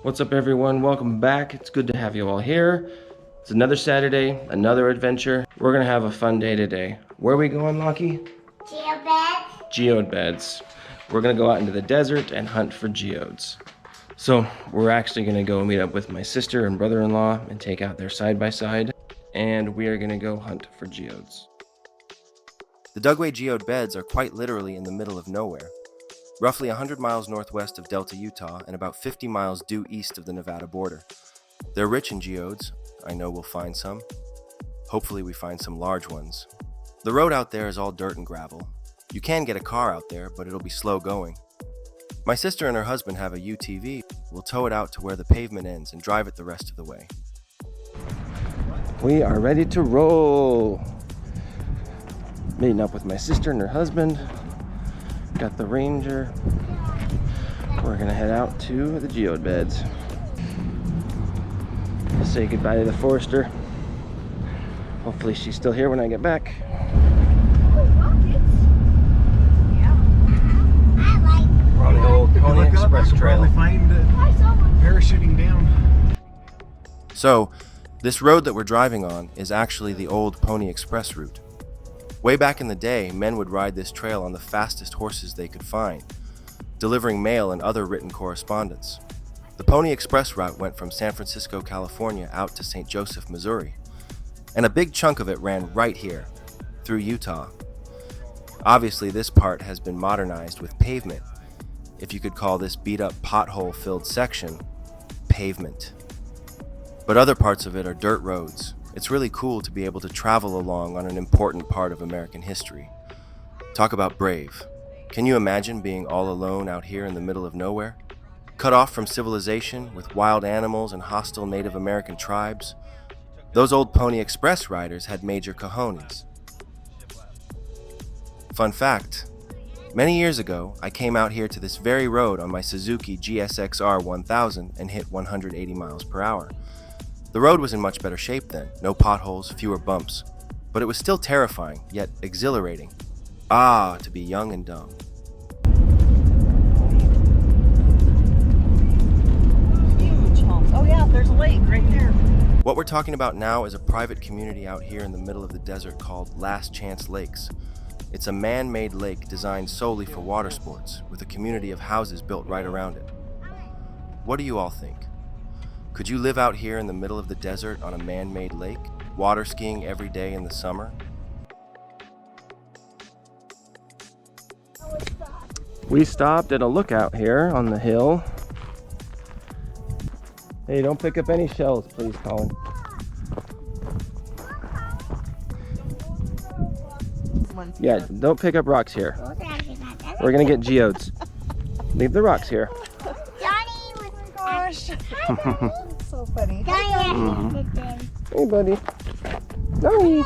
What's up, everyone? Welcome back. It's good to have you all here. It's another Saturday, another adventure. We're gonna have a fun day today. Where are we going, Lockie? Geode beds. Geode beds. We're gonna go out into the desert and hunt for geodes. So we're actually gonna go meet up with my sister and brother-in-law and take out their side-by-side, and we are gonna go hunt for geodes. The Dugway Geode Beds are quite literally in the middle of nowhere. Roughly 100 miles northwest of Delta, Utah, and about 50 miles due east of the Nevada border. They're rich in geodes. I know we'll find some. Hopefully we find some large ones. The road out there is all dirt and gravel. You can get a car out there, but it'll be slow going. My sister and her husband have a UTV. We'll tow it out to where the pavement ends and drive it the rest of the way. We are ready to roll. Meeting up with my sister and her husband. Got the Ranger. We're gonna head out to the geode beds. Say goodbye to the Forester. Hopefully she's still here when I get back. We're on the old Pony Express Trail. Parachuting down. So, this road that we're driving on is actually the old Pony Express route. Way back in the day, men would ride this trail on the fastest horses they could find, delivering mail and other written correspondence. The Pony Express route went from San Francisco, California out to St. Joseph, Missouri, and a big chunk of it ran right here, through Utah. Obviously, this part has been modernized with pavement, if you could call this beat-up pothole-filled section pavement. But other parts of it are dirt roads. It's really cool to be able to travel along on an important part of American history. Talk about brave. Can you imagine being all alone out here in the middle of nowhere? Cut off from civilization with wild animals and hostile Native American tribes? Those old Pony Express riders had major cojones. Fun fact, many years ago, I came out here to this very road on my Suzuki GSX-R 1000 and hit 180 miles per hour. The road was in much better shape then, no potholes, fewer bumps, but it was still terrifying, yet exhilarating. Ah, to be young and dumb. Huge homes. Oh yeah, there's a lake right there. What we're talking about now is a private community out here in the middle of the desert called Last Chance Lakes. It's a man-made lake designed solely for water sports, with a community of houses built right around it. What do you all think? Could you live out here in the middle of the desert on a man-made lake, water skiing every day in the summer? We stopped at a lookout here on the hill. Hey, don't pick up any shells, please, Colin. Yeah, don't pick up rocks here. We're gonna get geodes. Leave the rocks here. Gosh. So funny. Hey, buddy. Johnny.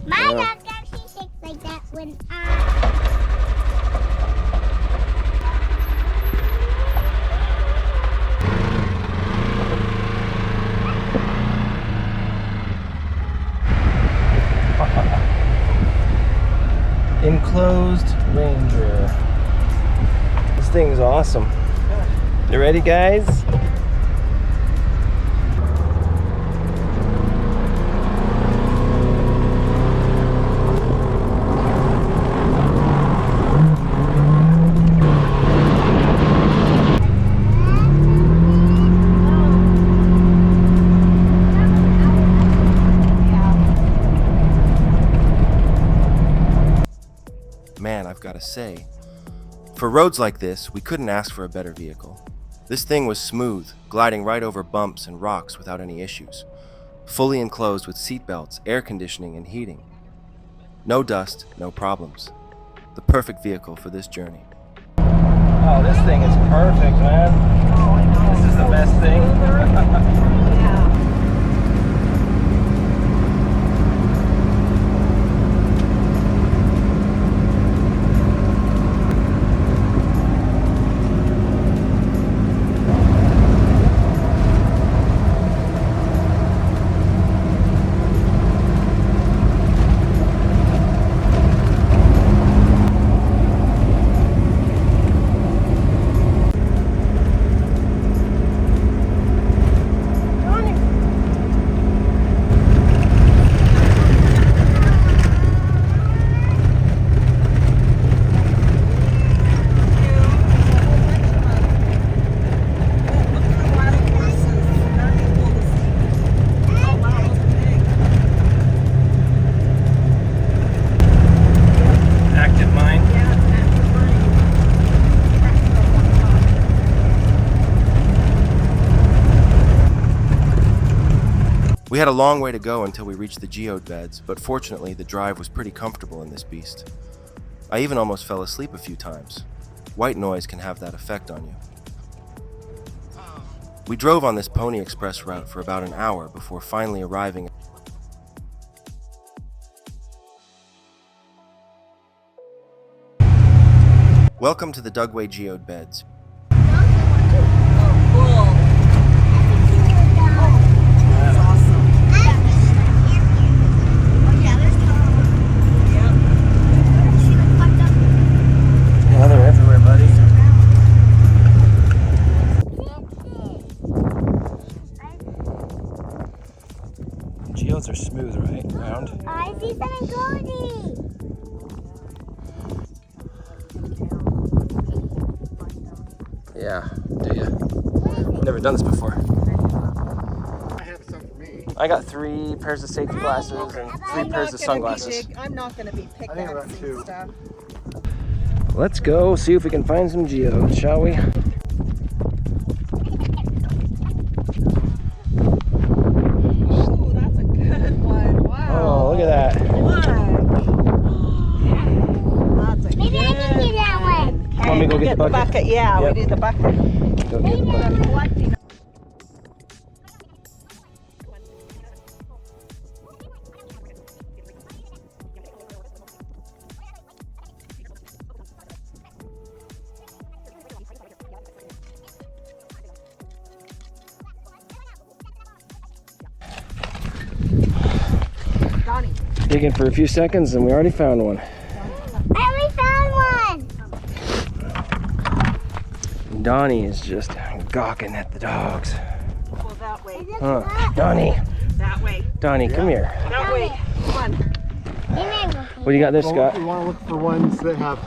My dog actually shakes like that when Enclosed Ranger. This thing's awesome. You ready, guys? Man, I've got to say, for roads like this, we couldn't ask for a better vehicle. This thing was smooth, gliding right over bumps and rocks without any issues. Fully enclosed with seat belts, air conditioning, and heating. No dust, no problems. The perfect vehicle for this journey. Oh, this thing is perfect, man. Oh, I know. This is the best thing. Yeah. We had a long way to go until we reached the geode beds, but fortunately the drive was pretty comfortable in this beast. I even almost fell asleep a few times. White noise can have that effect on you. We drove on this Pony Express route for about an hour before finally arriving. Welcome to the Dugway Geode Beds. Yeah, they're everywhere, buddy. Geodes are smooth, right? Round. I see something goldy. Yeah, do you? Never done this before. I have some for me. I got 3 pairs of safety glasses and 3 pairs of sunglasses. I'm not going to be I think about pickaxing 2. stuff. Let's go see if we can find some geodes, shall we? Ooh, that's a good one. Wow. Oh, look at that. Look. That's a Maybe I good can get that one. Want me to go we'll get the bucket? Yeah, Yep. we need the bucket. Go get the bucket. Collecting. Donnie. Digging for a few seconds and we already found one. I already found one. Donnie is just gawking at the dogs. Go that way. Huh. Donnie, That way. Donnie, come here. That way. Come on. What do you got there, Scott? We want to look for ones that have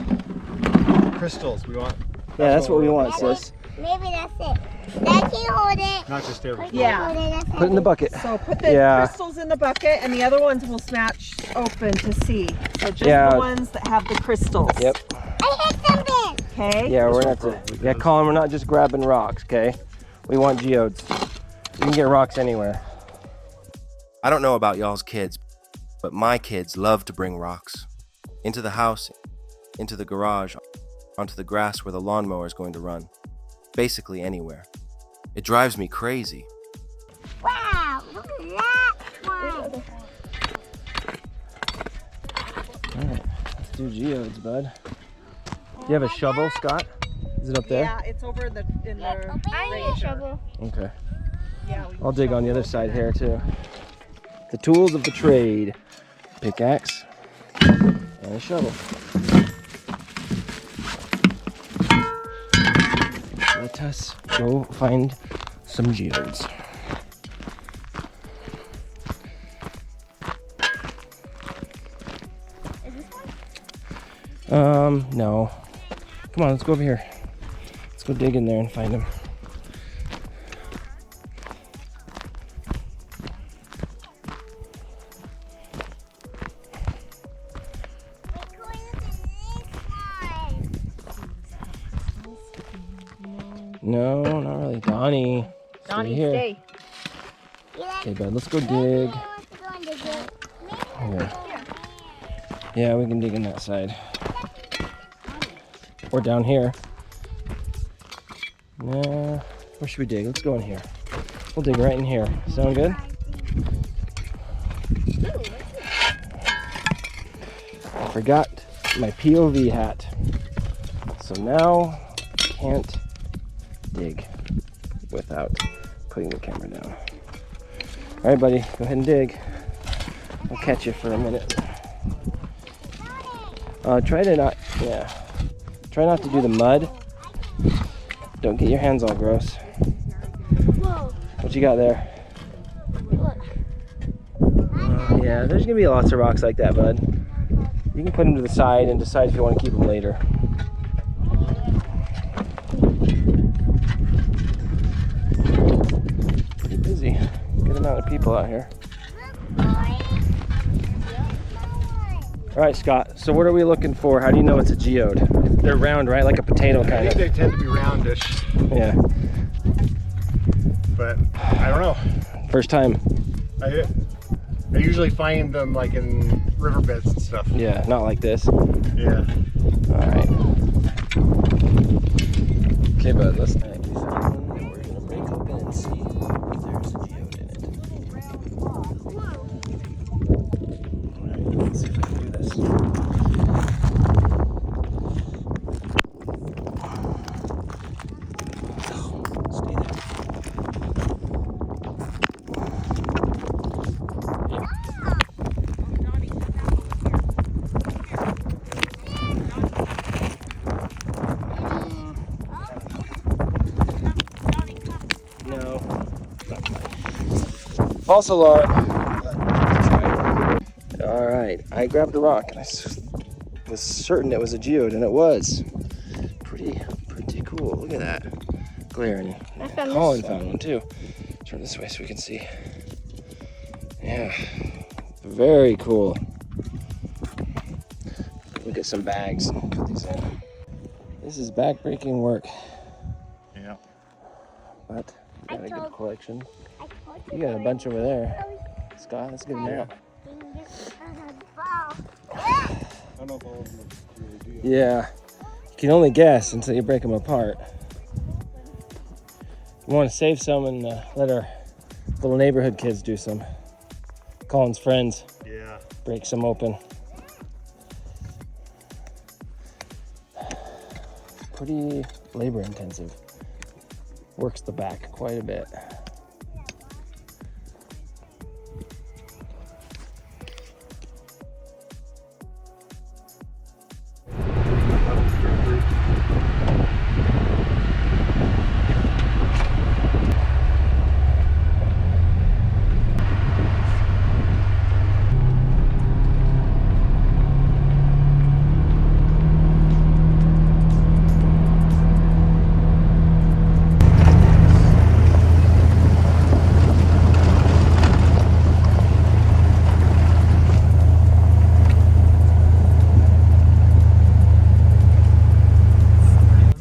crystals. We want. Yeah, that's what we want, sis. Maybe that's it. Dad, can you hold it? Not just everything. Yeah. Hold it, that's Put it in the bucket. So put the Yeah. crystals in the bucket and the other ones will snatch open to see. So just Yeah. the ones that have the crystals. Yep. I hit something. Okay? Yeah, we're gonna have to. Yeah, Colin, we're not just grabbing rocks, okay? We want geodes. You can get rocks anywhere. I don't know about y'all's kids, but my kids love to bring rocks. Into the house, into the garage, onto the grass where the lawnmower is going to run. Basically anywhere. It drives me crazy. Wow, look at that one. Alright, let's do geodes, bud. Do you have a shovel, Scott? Is it up there? Yeah, it's over in the I need a shovel. Okay. Yeah, we I'll dig on the other side here too. The tools of the trade. Pickaxe and a shovel. Let us go find some geodes. Is this one? No. Come on, let's go over here. Let's go dig in there and find them. We're going to this one. No, not really. Donnie. Donnie, here. stay. Okay, bud, let's go dig. Maybe I want to go and dig it. Here. Yeah, we can dig in that side. Or down here. Nah, where should we dig? Let's go in here. We'll dig right in here. Sound good? I forgot my POV hat. So now I can't dig without putting the camera down. All right, buddy, go ahead and dig. I'll catch you for a minute. Try to not, yeah. Try not to do the mud. Don't get your hands all gross. Whoa, What you got there? look. Yeah, there's gonna be lots of rocks like that, bud. You can put them to the side and decide if you want to keep them later. Pretty busy. Good amount of people out here. All right, Scott, so what are we looking for? How do you know it's a geode? They're round, right? Like a potato I kind think of. they tend to be roundish, Yeah, but I don't know. first time. I usually find them like in riverbeds and stuff. Yeah, not like this. Yeah. All right. Okay, bud, let's we found one and we're gonna break open and see if there's a geode in it. All right, let's see if I can do this. Stay there. No, not mine. False alarm. All right, I grabbed the rock and I was certain it was a geode, and it was. Pretty cool. Look at that. Glaring. Colin found one too. Turn this way so we can see. Yeah, very cool. Look at some bags and put these in. This is back-breaking work. Yeah. But you got a good collection. I told You got a bunch over there. Scott, that's a good amount. I don't know if all of them really do. Yeah. You can only guess until you break them apart. We want to save some and let our little neighborhood kids do some. Colin's friends Yeah. break some open. Pretty labor intensive. Works the back quite a bit.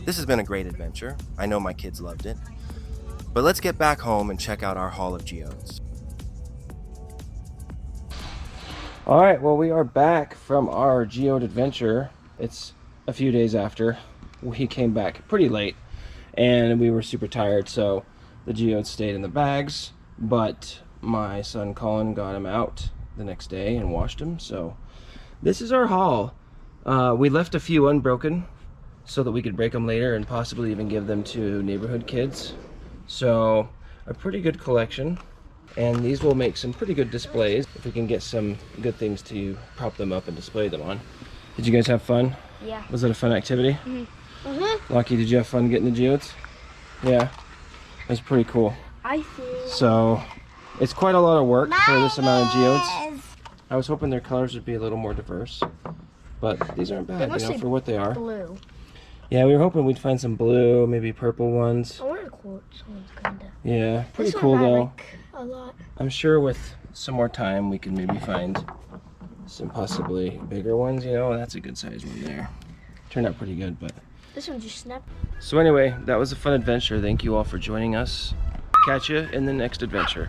This has been a great adventure. I know my kids loved it. But let's get back home and check out our haul of geodes. All right, well, we are back from our geode adventure. It's a few days after. We came back pretty late and we were super tired, so the geodes stayed in the bags, but my son Colin got them out the next day and washed them. So this is our haul. We left a few unbroken so that we could break them later and possibly even give them to neighborhood kids. So a pretty good collection, and these will make some pretty good displays if we can get some good things to prop them up and display them on. Did you guys have fun? Yeah. Was it a fun activity? Lucky, did you have fun getting the geodes? Yeah, it was pretty cool. I see. So it's quite a lot of work for this amount of geodes. I was hoping their colors would be a little more diverse, but these aren't bad, you know, for what they are. Blue. Yeah, we were hoping we'd find some blue, maybe purple ones. I want a quartz ones, kinda. Yeah, pretty This cool one I though. like a lot. I'm sure with some more time we can maybe find some possibly bigger ones, you know. That's a good size one there. Turned out pretty good, but. This one just snapped. So anyway, that was a fun adventure. Thank you all for joining us. Catch you in the next adventure.